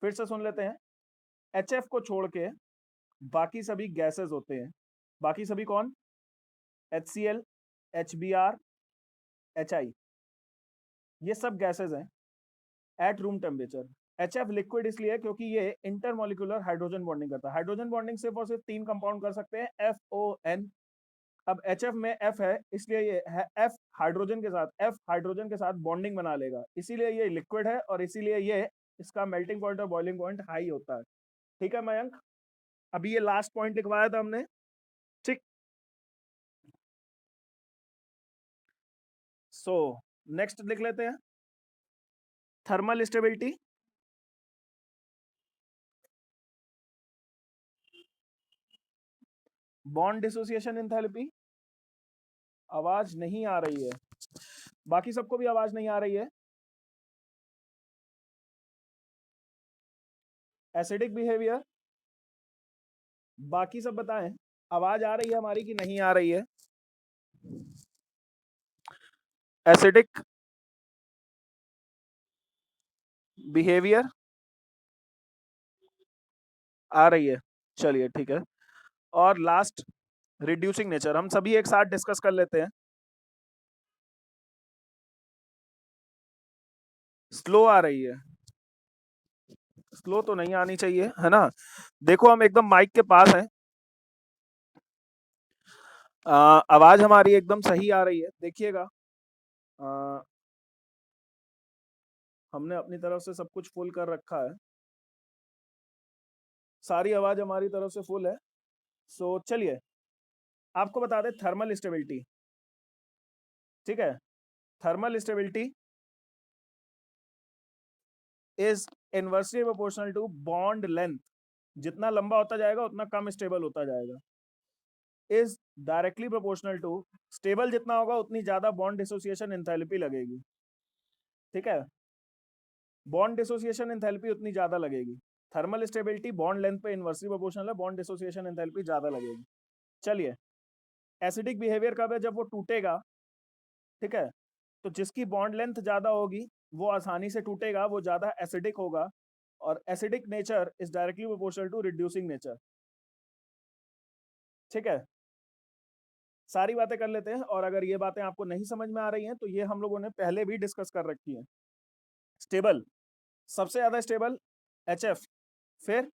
फिर से सुन लेते हैं। HF को छोड़ के बाकी सभी गैसेस होते हैं। बाकी सभी कौन? HCl, HBr, HI, ये सब गैसेस हैं at room temperature. HF liquid इसलिए क्योंकि ये इंटरमोलिकुलर हाइड्रोजन बॉन्डिंग करता है। हाइड्रोजन बॉन्डिंग सिर्फ और सिर्फ 3 कंपाउंड कर सकते हैं, FON। अब HF में F है, इसलिए ये है F हाइड्रोजन के साथ बॉन्डिंग बना लेगा, इसीलिए ये लिक्विड है और इसीलिए ये इसका मेल्टिंग पॉइंट और बॉइलिंग पॉइंट हाई होता है। ठीक है मयंक, अभी ये लास्ट पॉइंट लिखवाया था हमने, ठीक। सो नेक्स्ट लिख लेते हैं, thermal stability. Bond dissociation enthalpy. आवाज नहीं आ रही है, बाकी सबको भी आवाज नहीं आ रही है। एसिडिक बिहेवियर, बाकी सब बताएं, आवाज आ रही है हमारी कि नहीं आ रही है? एसिडिक बिहेवियर आ रही है, चलिए ठीक है। और लास्ट रिड्यूसिंग नेचर, हम सभी एक साथ डिस्कस कर लेते हैं। स्लो आ रही है, स्लो तो नहीं आनी चाहिए है ना। देखो हम एकदम माइक के पास हैं, आवाज हमारी एकदम सही आ रही है, देखिएगा। हमने अपनी तरफ से सब कुछ फुल कर रखा है, सारी आवाज हमारी तरफ से फुल है। सो चलिए आपको बता दें थर्मल स्टेबिलिटी, ठीक है। Thermal stability is inversely proportional to bond length, जितना लंबा होता जाएगा उतना कम स्टेबल होता जाएगा। Is directly proportional to, stable जितना होगा उतनी ज्यादा बॉन्ड डिसोसिएशन एंथैल्पी लगेगी, ठीक है। बॉन्ड डिसोसिएशन एंथैल्पी उतनी ज्यादा लगेगी। थर्मल स्टेबिलिटी बॉन्ड लेंथ पे इनवर्सली प्रोपोर्शनल है, बॉन्ड डिसोसिएशन एंथैल्पी ज्यादा लगेगी। चलिए एसिडिक बिहेवियर कब है? जब वो टूटेगा, ठीक है। तो जिसकी बॉन्ड लेंथ ज्यादा होगी वो आसानी से टूटेगा, वो ज्यादा एसिडिक होगा, और acidic nature is directly proportional to reducing nature, ठीक है। सारी बातें कर लेते हैं, और अगर ये बातें आपको नहीं समझ में आ रही हैं तो ये हम लोगों ने पहले भी डिस्कस कर रखी हैं। स्टेबल, सबसे ज्यादा स्टेबल HF, फिर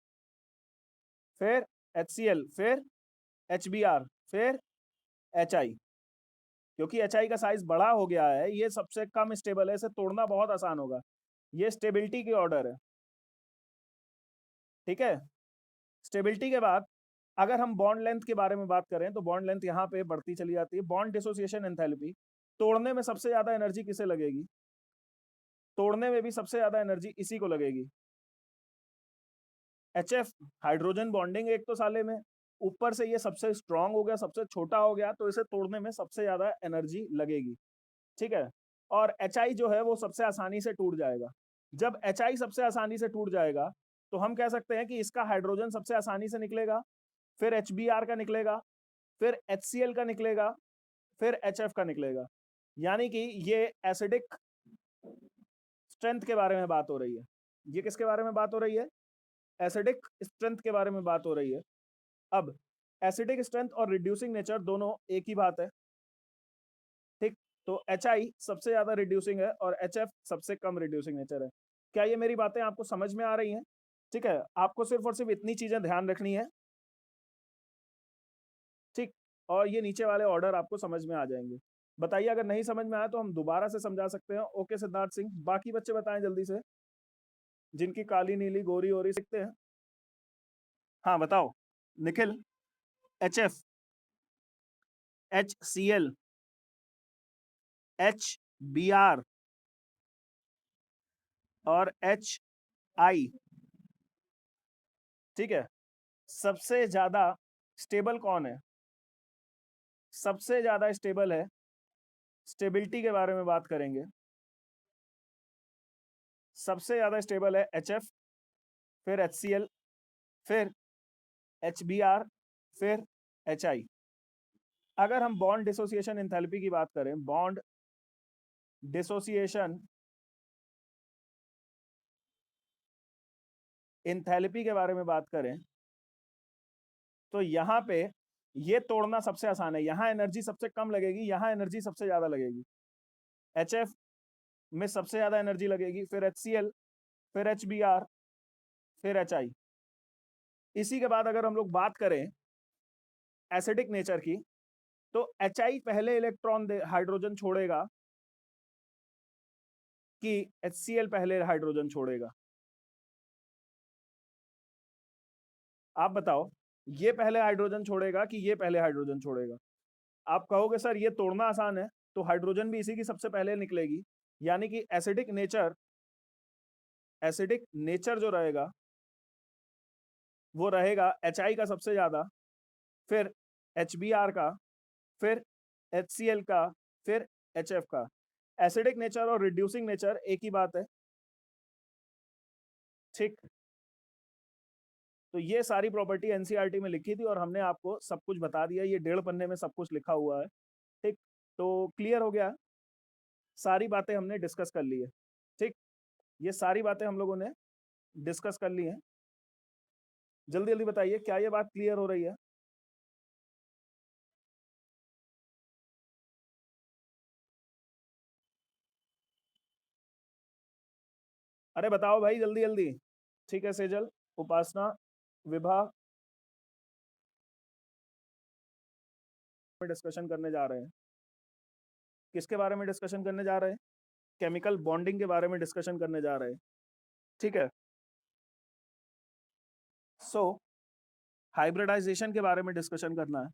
HCl, फिर HBr, फिर HI। क्योंकि HI का साइज बड़ा हो गया है, ये सबसे कम स्टेबल है, इसे तोड़ना बहुत आसान होगा, ये स्टेबिलिटी की ऑर्डर है, ठीक है। स्टेबिलिटी के बाद अगर हम बॉन्ड लेंथ के बारे में बात करें तो बॉन्ड लेंथ यहाँ पे बढ़ती चली जाती है। बॉन्ड डिसोसिएशन एंथैल्पी, तोड़ने में सबसे ज्यादा एनर्जी किसे लगेगी? तोड़ने में भी सबसे ज्यादा एनर्जी इसी को लगेगी, HF। हाइड्रोजन बॉन्डिंग एक तो साले में, ऊपर से ये सबसे स्ट्रांग हो गया, सबसे छोटा हो गया, तो इसे तोड़ने में सबसे ज्यादा एनर्जी लगेगी, ठीक है। और HI जो है वो सबसे आसानी से टूट जाएगा। जब HI सबसे आसानी से टूट जाएगा तो हम कह सकते हैं कि इसका हाइड्रोजन सबसे आसानी से निकलेगा, फिर HBr का निकलेगा, फिर HCl का निकलेगा, फिर HF का निकलेगा। यानी कि ये एसिडिक स्ट्रेंथ के बारे में बात हो रही है। ये किसके बारे में बात हो रही है? एसिडिक स्ट्रेंथ के बारे में बात हो रही है। अब एसिडिक स्ट्रेंथ और रिड्यूसिंग नेचर दोनों एक ही बात है, ठीक। तो HI सबसे ज्यादा रिड्यूसिंग है और HF सबसे कम रिड्यूसिंग नेचर है। क्या ये मेरी बातें आपको समझ में आ रही हैं? ठीक है, आपको सिर्फ और सिर्फ इतनी चीजें ध्यान रखनी है, ठीक। और ये नीचे वाले ऑर्डर आपको समझ में आ जाएंगे। बताइए अगर नहीं समझ में आया तो हम दोबारा से समझा सकते हैं। ओके सिद्धार्थ सिंह, बाकी बच्चे बताएं जल्दी से, जिनकी काली नीली गोरी ओरी सीखते हैं। हाँ बताओ। निखिल? HF, HCl, HBr और HI, ठीक है। सबसे ज्यादा स्टेबल कौन है? सबसे ज्यादा स्टेबल है, स्टेबिलिटी के बारे में बात करेंगे, सबसे ज्यादा स्टेबल है HF, फिर HCl, फिर HBr, फिर HI। अगर हम बॉन्ड डिसोसिएशन एंथैल्पी की बात करें, बॉन्ड डिसोसिएशन एंथैल्पी के बारे में बात करें तो यहाँ पे ये तोड़ना सबसे आसान है, यहाँ एनर्जी सबसे कम लगेगी, यहाँ एनर्जी सबसे ज्यादा लगेगी। HF में सबसे ज्यादा एनर्जी लगेगी, फिर HCl, फिर HBr, फिर HI। इसी के बाद अगर हम लोग बात करें एसिडिक नेचर की, तो HI पहले इलेक्ट्रॉन हाइड्रोजन छोड़ेगा कि HCl पहले हाइड्रोजन छोड़ेगा? आप बताओ, ये पहले हाइड्रोजन छोड़ेगा कि ये पहले हाइड्रोजन छोड़ेगा? आप कहोगे सर ये तोड़ना आसान है, तो हाइड्रोजन भी इसी की सबसे पहले निकलेगी, यानी कि एसिडिक नेचर जो रहेगा वो रहेगा HI का सबसे ज्यादा, फिर HBr का, फिर HCl का, फिर HF का। एसिडिक नेचर और रिड्यूसिंग नेचर एक ही बात है, ठीक। तो ये सारी प्रॉपर्टी एनसीईआरटी में लिखी थी और हमने आपको सब कुछ बता दिया, ये 1.5 पन्ने में सब कुछ लिखा हुआ है, ठीक। तो क्लियर हो गया, सारी बातें हमने डिस्कस कर ली है, ठीक। ये सारी बातें हम लोगों ने डिस्कस कर ली हैं। जल्दी जल्दी बताइए, क्या ये बात क्लियर हो रही है? अरे बताओ भाई जल्दी जल्दी। ठीक है सेजल, उपासना, विभा में डिस्कशन करने जा रहे हैं। किसके बारे में डिस्कशन करने जा रहे हैं? केमिकल बॉन्डिंग के बारे में डिस्कशन करने जा रहे हैं, ठीक है। सो हाइब्रिडाइजेशन के बारे में डिस्कशन करना है।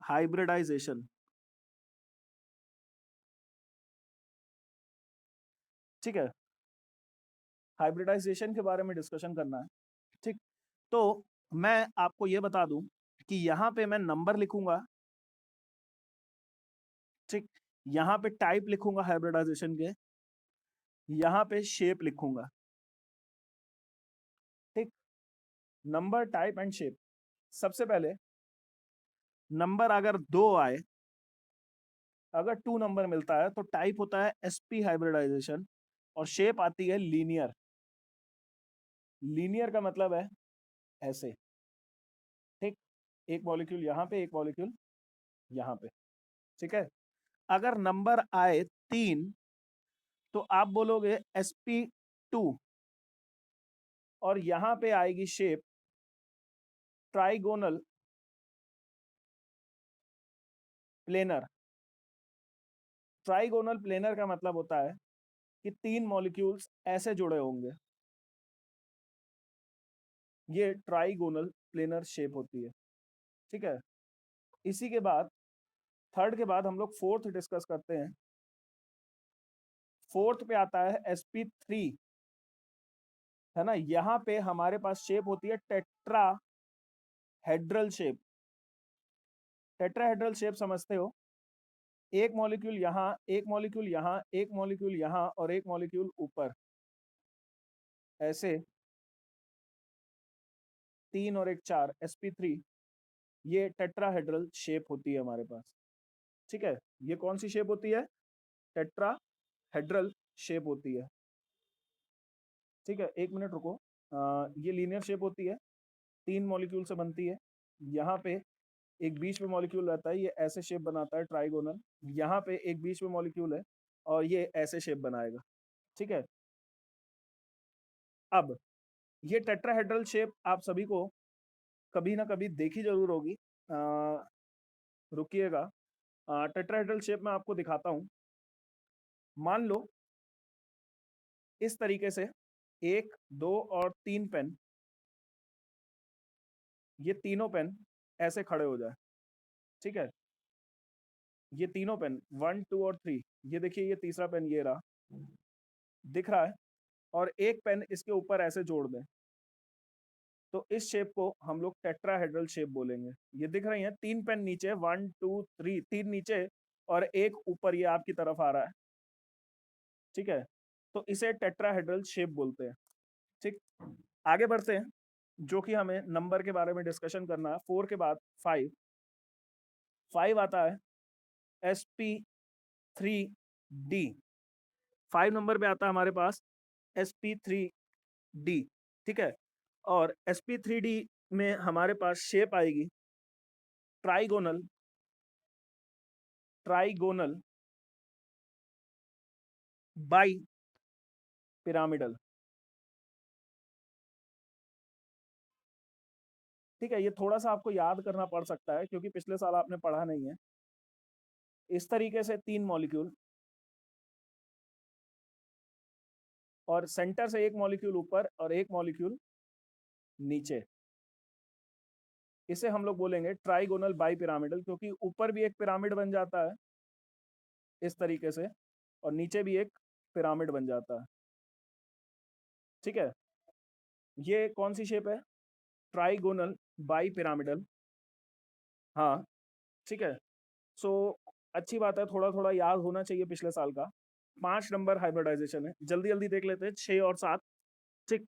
हाइब्रिडाइजेशन, ठीक है, हाइब्रिडाइजेशन के बारे में डिस्कशन करना है, ठीक। तो मैं आपको ये बता दूं कि यहाँ पे मैं नंबर लिखूंगा, ठीक। यहाँ पे टाइप लिखूंगा हाइब्रिडाइजेशन के, यहाँ पे शेप लिखूंगा, ठीक। Number, type and shape. सबसे पहले नंबर अगर 2 आए, अगर 2 नंबर मिलता है तो टाइप होता है sp हाइब्रिडाइजेशन और शेप आती है लीनियर। लीनियर का मतलब है ऐसे, ठीक। एक मॉलिक्यूल यहाँ पे, एक मॉलिक्यूल यहाँ पे, ठीक है। अगर नंबर आए 3 तो आप बोलोगे sp2 और यहाँ पे आएगी shape trigonal planar. Trigonal planar का मतलब होता है कि 3 मॉलिक्यूल्स ऐसे जुड़े होंगे, ये ट्राइगोनल प्लेनर शेप होती है, ठीक है। इसी के बाद थर्ड के बाद हम लोग फोर्थ डिस्कस करते हैं। फोर्थ पे आता है sp3, है ना। यहाँ पे हमारे पास शेप होती है टेट्राहेड्रल शेप। टेट्राहेड्रल शेप समझते हो, एक मॉलिक्यूल यहाँ, एक मॉलिक्यूल यहाँ, एक मॉलिक्यूल यहाँ और एक मॉलिक्यूल ऊपर, ऐसे 3 और 1 4, sp3। ये टेट्राहेड्रल शेप होती है हमारे पास, ठीक है। ये कौन सी शेप होती है? टेट्राहेड्रल शेप होती है, ठीक है। 1 मिनट रुको। ये लीनियर शेप होती है, 3 मॉलिक्यूल से बनती है। यहाँ पे एक बीच में मॉलिक्यूल रहता है, ये ऐसे शेप बनाता है ट्राइगोनल। यहाँ पे एक बीच में मॉलिक्यूल है और ये ऐसे शेप बनाएगा, ठीक है। अब ये टेट्राहेड्रल शेप आप सभी को कभी ना कभी देखी जरूर होगी। रुकिएगा, टेट्राहेड्रल शेप में आपको दिखाता हूँ। मान लो इस तरीके से 1 2 और 3 पेन, ये तीनों पेन ऐसे खड़े हो जाए, ठीक है। ये तीनों पेन 1 2 और 3, ये देखिए ये तीसरा पेन ये रहा, दिख रहा है। और एक पेन इसके ऊपर ऐसे जोड़ दें तो इस शेप को हम लोग टेट्राहेड्रल शेप बोलेंगे। ये दिख रही है 3 पेन नीचे, 1 2 3, 3 नीचे और एक ऊपर, ये आपकी तरफ आ रहा है, ठीक है। तो इसे टेट्राहेड्रल शेप बोलते हैं, ठीक। आगे बढ़ते हैं, जो कि हमें नंबर के बारे में डिस्कशन करना है। 4 के बाद 5, 5 आता है sp3d। 5 नंबर पे आता है हमारे पास sp3d। ठीक है। और sp3d में हमारे पास शेप आएगी ट्राइगोनल, ट्राइगोनल बाई पिरामिडल। ठीक है, ये थोड़ा सा आपको याद करना पड़ सकता है क्योंकि पिछले साल आपने पढ़ा नहीं है। इस तरीके से 3 मॉलिक्यूल और सेंटर से एक मॉलिक्यूल ऊपर और एक मॉलिक्यूल नीचे, इसे हम लोग बोलेंगे ट्राइगोनल बाई पिरामिडल, क्योंकि ऊपर भी एक पिरामिड बन जाता है इस तरीके से और नीचे भी एक पिरामिड बन जाता है। ठीक है, ये कौन सी शेप है? Trigonal bi pyramidal. हाँ, ठीक है। सो अच्छी बात है, थोड़ा थोड़ा याद होना चाहिए पिछले साल का। 5 नंबर हाइब्रिडाइजेशन है, जल्दी जल्दी देख लेते हैं 6 और 7। ठीक,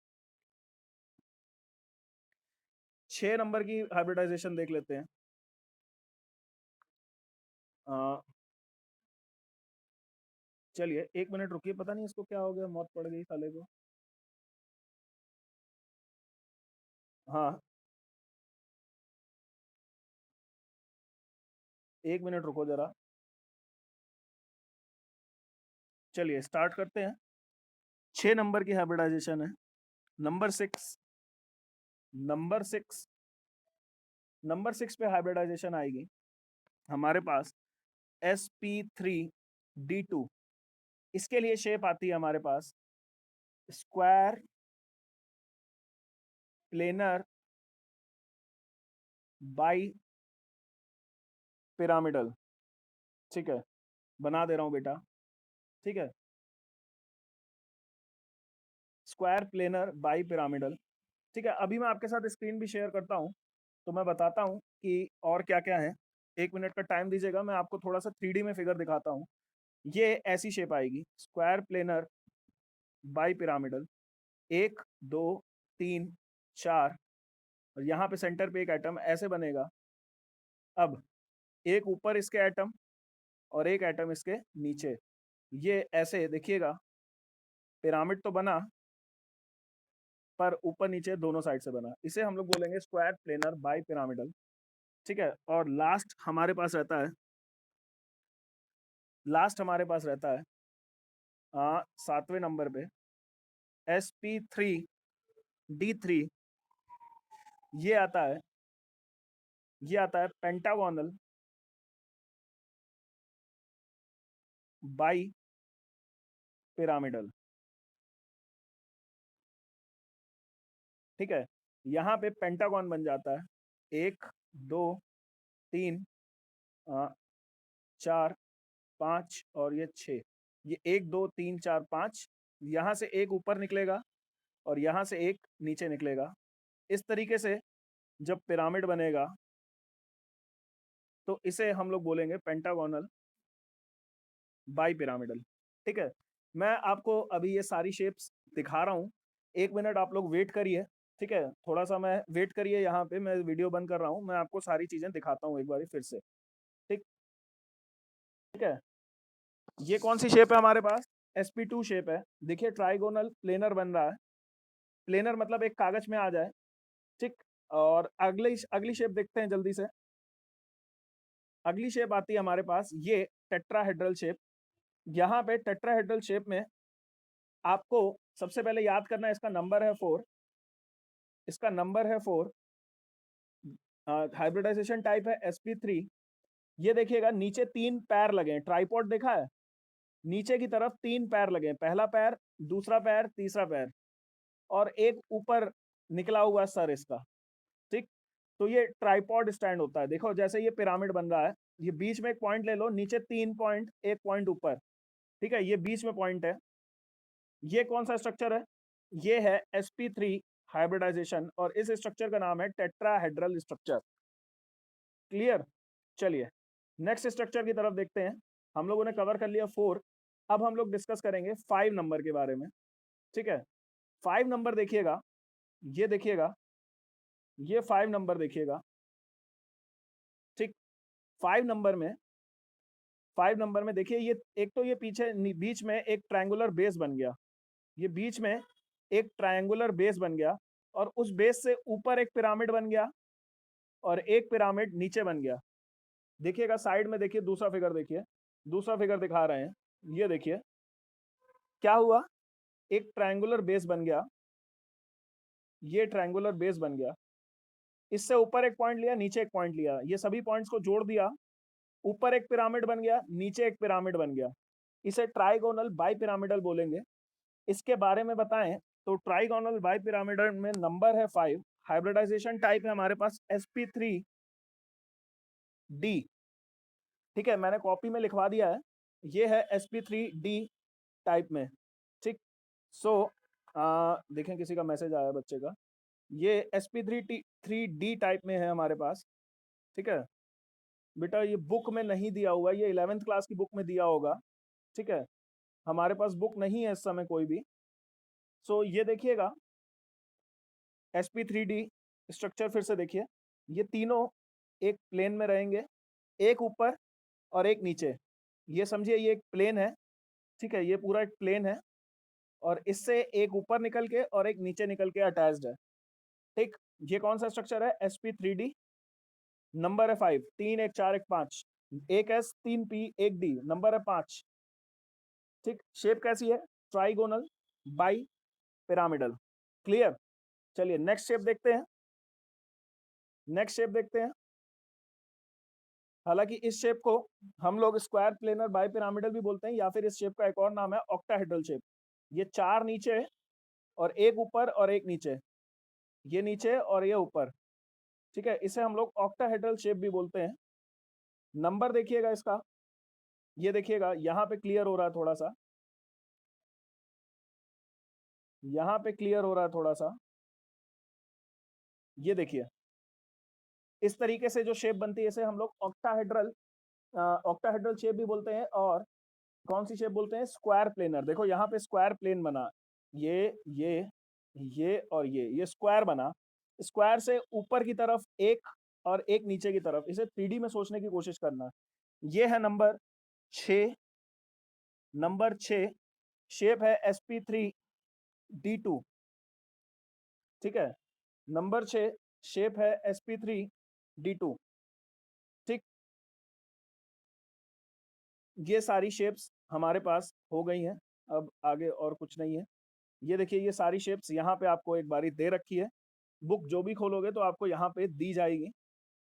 6 नंबर की हाइब्रिडाइजेशन देख लेते हैं। चलिए 1 मिनट रुकिए, पता नहीं इसको क्या हो गया, मौत पड़ गई साले को। हाँ, 1 मिनट रुको जरा। चलिए स्टार्ट करते हैं। 6 नंबर की हाइब्रिडाइजेशन है। नंबर 6, नंबर 6, नंबर 6 पे हाइब्रिडाइजेशन आएगी हमारे पास sp3d2। इसके लिए शेप आती है हमारे पास स्क्वायर प्लेनर बाई पिरामिडल। ठीक है, बना दे रहा हूँ बेटा। ठीक है, स्क्वायर प्लेनर बाई पिरामिडल। ठीक है, अभी मैं आपके साथ स्क्रीन भी शेयर करता हूँ तो मैं बताता हूँ कि और क्या क्या है। 1 मिनट का टाइम दीजिएगा, मैं आपको थोड़ा सा 3D में फिगर दिखाता हूँ। ये ऐसी शेप आएगी स्क्वायर प्लेनर बाई पिरामिडल, 1 2 3 4, और यहाँ पे सेंटर पे एक एटम ऐसे बनेगा। अब एक ऊपर इसके एटम और एक एटम इसके नीचे, ये ऐसे देखिएगा पिरामिड तो बना पर ऊपर नीचे दोनों साइड से बना। इसे हम लोग बोलेंगे स्क्वायर प्लेनर बाई पिरामिडल। ठीक है, और लास्ट हमारे पास रहता है 7वें नंबर पे sp3d3। ये आता है, ये आता है पेंटागोनल बाई पिरामिडल। ठीक है, यहाँ पे पेंटागन बन जाता है 1 2 3 4 5 और ये 6। ये 1 2 3 4 5, यहाँ से एक ऊपर निकलेगा और यहाँ से एक नीचे निकलेगा। इस तरीके से जब पिरामिड बनेगा तो इसे हम लोग बोलेंगे पेंटागोनल बाई पिरामिडल। ठीक है, मैं आपको अभी ये सारी शेप्स दिखा रहा हूँ, 1 मिनट आप लोग वेट करिए। ठीक है, थोड़ा सा मैं वेट करिए, यहाँ पे मैं वीडियो बंद कर रहा हूँ, मैं आपको सारी चीज़ें दिखाता हूँ एक बार फिर से। ठीक, ठीक है, ये कौन सी शेप है हमारे पास? sp2 शेप है। देखिए ट्राइगोनल प्लेनर बन रहा है, प्लेनर मतलब एक कागज में आ जाए। ठीक, और अगली अगली शेप देखते हैं जल्दी से। अगली शेप आती है हमारे पास ये टेट्राहेड्रल शेप। यहाँ पे टेट्राहेड्रल शेप में आपको सबसे पहले याद करना है, इसका नंबर है 4, इसका नंबर है 4। हाइब्रिडाइजेशन टाइप है sp3। ये देखिएगा नीचे 3 पैर लगे हैं, ट्राइपॉड देखा है? नीचे की तरफ 3 पैर लगे हैं, पहला पैर, दूसरा पैर, तीसरा पैर, और एक ऊपर निकला हुआ सर इसका। ठीक, तो ये ट्राइपॉड स्टैंड होता है। देखो जैसे ये पिरामिड बन रहा है, ये बीच में एक पॉइंट ले लो, नीचे 3 पॉइंट, एक पॉइंट ऊपर। ठीक है, ये बीच में पॉइंट है। ये कौन सा स्ट्रक्चर है? ये है sp3 हाइब्रिडाइजेशन और इस स्ट्रक्चर का नाम है टेट्राहेड्रल स्ट्रक्चर। क्लियर? चलिए नेक्स्ट स्ट्रक्चर की तरफ देखते हैं। हम लोगों ने कवर कर लिया 4, अब हम लोग डिस्कस करेंगे 5 नंबर के बारे में। ठीक है, 5 नंबर देखिएगा, ये देखिएगा, ये 5 नंबर देखिएगा। ठीक, 5 नंबर में, 5 नंबर में देखिए, ये एक तो ये पीछे बीच में एक ट्रायंगुलर बेस बन गया, ये बीच में एक ट्रायंगुलर बेस बन गया और उस बेस से ऊपर एक पिरामिड बन गया और एक पिरामिड नीचे बन गया। देखिएगा साइड में, देखिए दूसरा फिगर, देखिए दूसरा फिगर दिखा रहे हैं, ये देखिए क्या हुआ, एक ट्रायंगुलर बेस बन गया, ये ट्रायंगुलर बेस बन गया, इससे ऊपर एक पॉइंट लिया, नीचे एक पॉइंट लिया, ये सभी पॉइंट्स को जोड़ दिया, ऊपर एक पिरामिड बन गया, नीचे एक पिरामिड बन गया। इसे ट्राइगोनल बाई पिरामिडल बोलेंगे। इसके बारे में बताएं तो ट्राइगोनल बाई पिरामिडल में नंबर है 5, हाइब्रिडाइजेशन टाइप है हमारे पास sp3d। ठीक है, मैंने कॉपी में लिखवा दिया है, ये है sp3d टाइप में। ठीक, सो देखें किसी का मैसेज आया बच्चे का, ये sp3d टाइप में है हमारे पास। ठीक है बेटा, ये बुक में नहीं दिया हुआ, ये 11th क्लास की बुक में दिया होगा। ठीक है, हमारे पास बुक नहीं है इस समय कोई भी। सो ये देखिएगा sp3d स्ट्रक्चर फिर से देखिए, ये तीनों एक प्लेन में रहेंगे, एक ऊपर और एक नीचे। ये समझिए ये एक प्लेन है। ठीक है, ये पूरा एक प्लेन है और इससे एक ऊपर निकल के और एक नीचे निकल के अटैच्ड है। ठीक, ये कौन सा स्ट्रक्चर है, sp3d, नंबर है 5, 3 1 4 1 5, एक s 3 p 1 d, नंबर है 5। ठीक, शेप कैसी है, ट्राइगोनल बाई पिरामिडल। क्लियर, चलिए नेक्स्ट शेप देखते हैं। नेक्स्ट शेप देखते हैं, हालांकि इस शेप को हम लोग स्क्वायर प्लेनर बाई पिरामिडल भी बोलते हैं, या फिर इस शेप का एक और नाम है ऑक्टाहेड्रल शेप। ये 4 नीचे और एक ऊपर और एक नीचे, ये नीचे और ये ऊपर। ठीक है, इसे हम लोग ऑक्टाहेड्रल शेप भी बोलते हैं। नंबर देखिएगा इसका, ये देखिएगा यहाँ पे क्लियर हो रहा है थोड़ा सा, यहाँ पे क्लियर हो रहा है थोड़ा सा, ये देखिए इस तरीके से जो शेप बनती है इसे हम लोग ऑक्टाहेड्रल शेप भी बोलते हैं। और कौन सी शेप बोलते हैं, स्क्वायर प्लेनर। देखो यहाँ पे स्क्वायर प्लेन बना, ये और ये स्क्वायर बना, स्क्वायर से ऊपर की तरफ एक और एक नीचे की तरफ, इसे 3D में सोचने की कोशिश करना। ये है नंबर 6, नंबर 6 शेप है sp3d2। ठीक है, नंबर 6 शेप है sp3d2। ठीक, ये सारी शेप्स हमारे पास हो गई हैं, अब आगे और कुछ नहीं है। ये देखिए ये सारी शेप्स यहाँ पे आपको एक बारी दे रखी है, बुक जो भी खोलोगे तो आपको यहाँ पे दी जाएगी।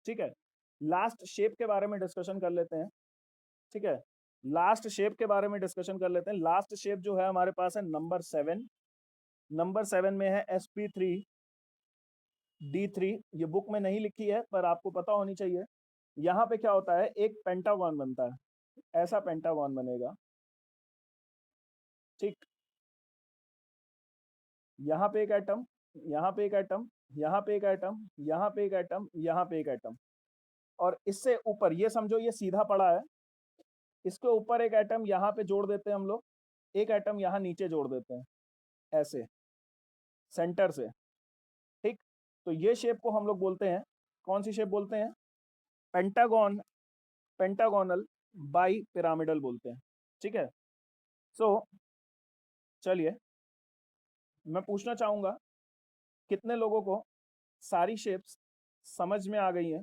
ठीक है, लास्ट शेप के बारे में डिस्कशन कर लेते हैं। ठीक है, लास्ट शेप के बारे में डिस्कशन कर लेते हैं। लास्ट शेप जो है हमारे पास है नंबर 7, नंबर 7 में है sp3d3। ये बुक में नहीं लिखी है पर आपको पता होनी चाहिए। यहाँ पे क्या होता है, एक पेंटागन बनता है, ऐसा पेंटागन बनेगा। ठीक, यहाँ पे एक एटम, यहाँ पे एक एटम, यहाँ पे एक एटम, यहाँ पे एक एटम, यहाँ पे एक एटम, और इससे ऊपर ये समझो ये सीधा पड़ा है, इसके ऊपर एक एटम यहाँ पे जोड़ देते हैं हम लोग, एक एटम यहाँ नीचे जोड़ देते हैं ऐसे सेंटर से। ठीक, तो ये शेप को हम लोग बोलते हैं, कौन सी शेप बोलते हैं, पेंटागन, पेंटागोनल बाई पिरामिडल बोलते हैं। ठीक है, सो चलिए मैं पूछना चाहूंगा कितने लोगों को सारी शेप्स समझ में आ गई हैं।